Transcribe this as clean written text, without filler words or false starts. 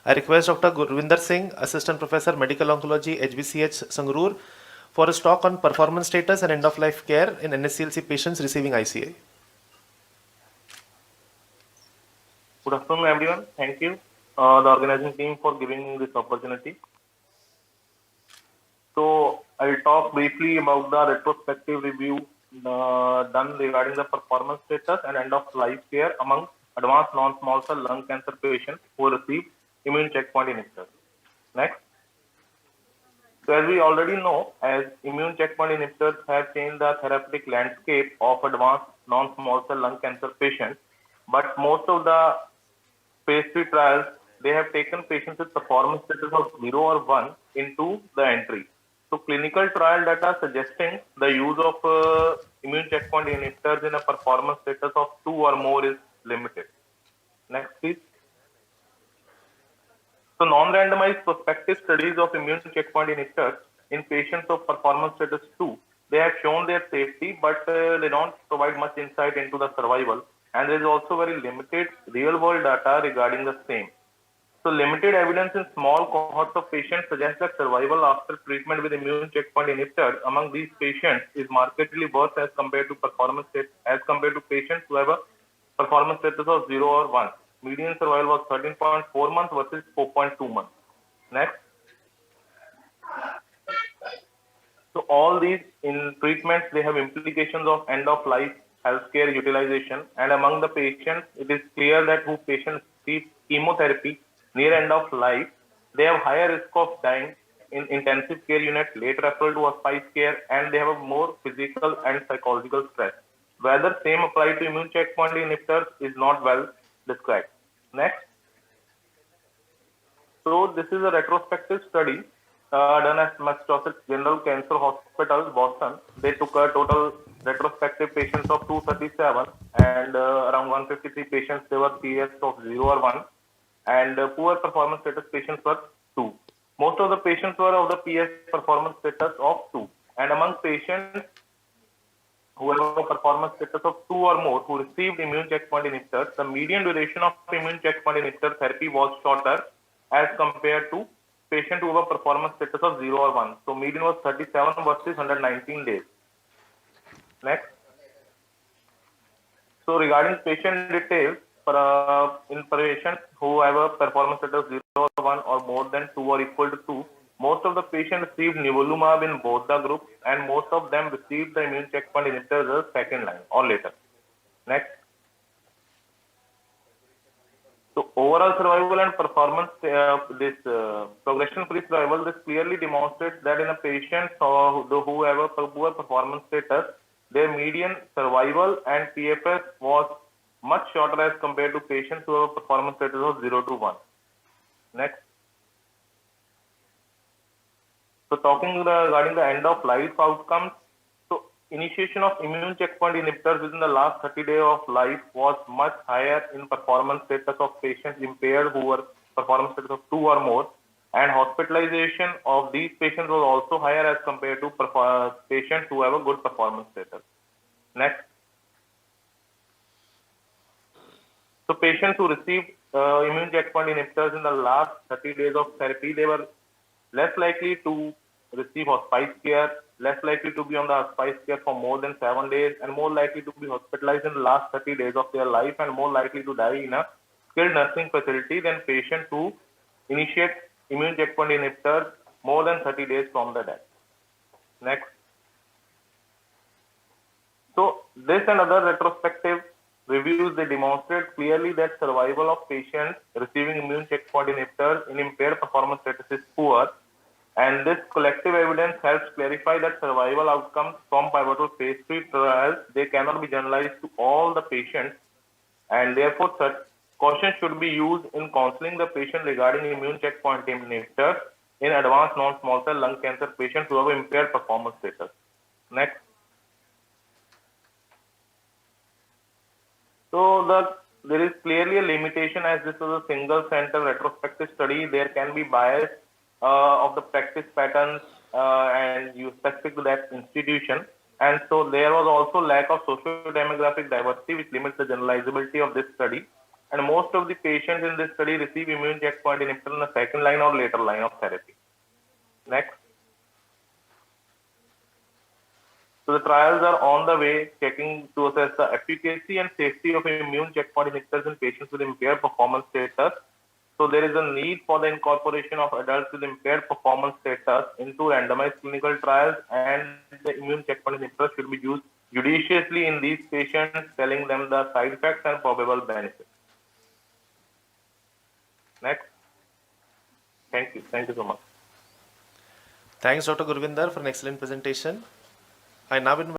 I request Dr. Gurvinder Singh, Assistant Professor Medical Oncology, HBCH Sangrur, for his talk on performance status and end-of-life care in NSCLC patients receiving ICA. Good afternoon, everyone. Thank you, the organizing team, for giving me this opportunity. So, I'll talk briefly about the retrospective review done regarding the performance status and end-of-life care among advanced non-small cell lung cancer patients who received immune checkpoint inhibitors. Next. So, as we already know, as immune checkpoint inhibitors have changed the therapeutic landscape of advanced non-small cell lung cancer patients, but most of the phase 3 trials, they have taken patients with performance status of 0 or 1 into the entry. So clinical trial data suggesting the use of immune checkpoint inhibitors in a performance status of 2 or more is limited. Next, please. So non-randomized prospective studies of immune checkpoint inhibitors in patients of performance status 2, they have shown their safety, but they don't provide much insight into the survival. And there is also very limited real-world data regarding the same. So limited evidence in small cohorts of patients suggests that survival after treatment with immune checkpoint inhibitors among these patients is markedly worse as compared to patients who have a performance status of 0 or 1. Median survival was 13.4 months versus 4.2 months. Next. So all these in treatments, they have implications of end-of-life healthcare utilization, and among the patients, it is clear that who patients receive chemotherapy near end of life, they have higher risk of dying in intensive care unit, late referral to hospice care, and they have a more physical and psychological stress. Whether same apply to immune checkpoint inhibitors is not well described. Next. So this is a retrospective study done at Massachusetts General Cancer Hospital, Boston. They took a total retrospective patients of 237 and around 153 patients, they were PS of 0 or 1, and poor performance status patients were 2. Most of the patients were of the PS performance status of 2. And among patients who have a performance status of 2 or more who received immune checkpoint inhibitors, the median duration of immune checkpoint inhibitor therapy was shorter as compared to patient who have a performance status of 0 or 1. So median was 37 versus 119 days. Next. So regarding patient details, in patients who have a performance status of 0 or 1 or more than 2 or equal to 2, most of the patients received nivolumab in both the groups, and most of them received the immune checkpoint inhibitors as second line or later. Next. So overall survival and performance, progression-free survival, this clearly demonstrates that in a patient who have a poor performance status, their median survival and PFS was much shorter as compared to patients who have a performance status of 0 to 1. Next. So talking regarding the end-of-life outcomes, so initiation of immune checkpoint inhibitors within the last 30 days of life was much higher in performance status of patients impaired who were performance status of 2 or more, and hospitalization of these patients was also higher as compared to patients who have a good performance status. Next. So patients who received immune checkpoint inhibitors in the last 30 days of therapy, they were less likely to receive hospice care, less likely to be on the hospice care for more than 7 days, and more likely to be hospitalized in the last 30 days of their life, and more likely to die in a skilled nursing facility than patients who initiate immune checkpoint inhibitors more than 30 days from the death. Next. So this and other retrospective reviews, they demonstrate clearly that survival of patients receiving immune checkpoint inhibitors in impaired performance status is poor, and this collective evidence helps clarify that survival outcomes from pivotal phase 3 trials, they cannot be generalized to all the patients, and therefore such caution should be used in counseling the patient regarding immune checkpoint inhibitors in advanced non-small cell lung cancer patients who have impaired performance status. Next. So there is clearly a limitation, as this was a single center retrospective study. There can be bias of the practice patterns and you specific to that institution. And so there was also lack of socio-demographic diversity, which limits the generalizability of this study. And most of the patients in this study receive immune checkpoint inhibitor in the second line or later line of therapy. Next. So the trials are on the way, checking to assess the efficacy and safety of immune checkpoint inhibitors in patients with impaired performance status. So there is a need for the incorporation of adults with impaired performance status into randomized clinical trials, and the immune checkpoint inhibitors should be used judiciously in these patients, telling them the side effects and probable benefits. Next. Thank you. Thank you so much. Thanks, Dr. Gurvinder, for an excellent presentation. I now invite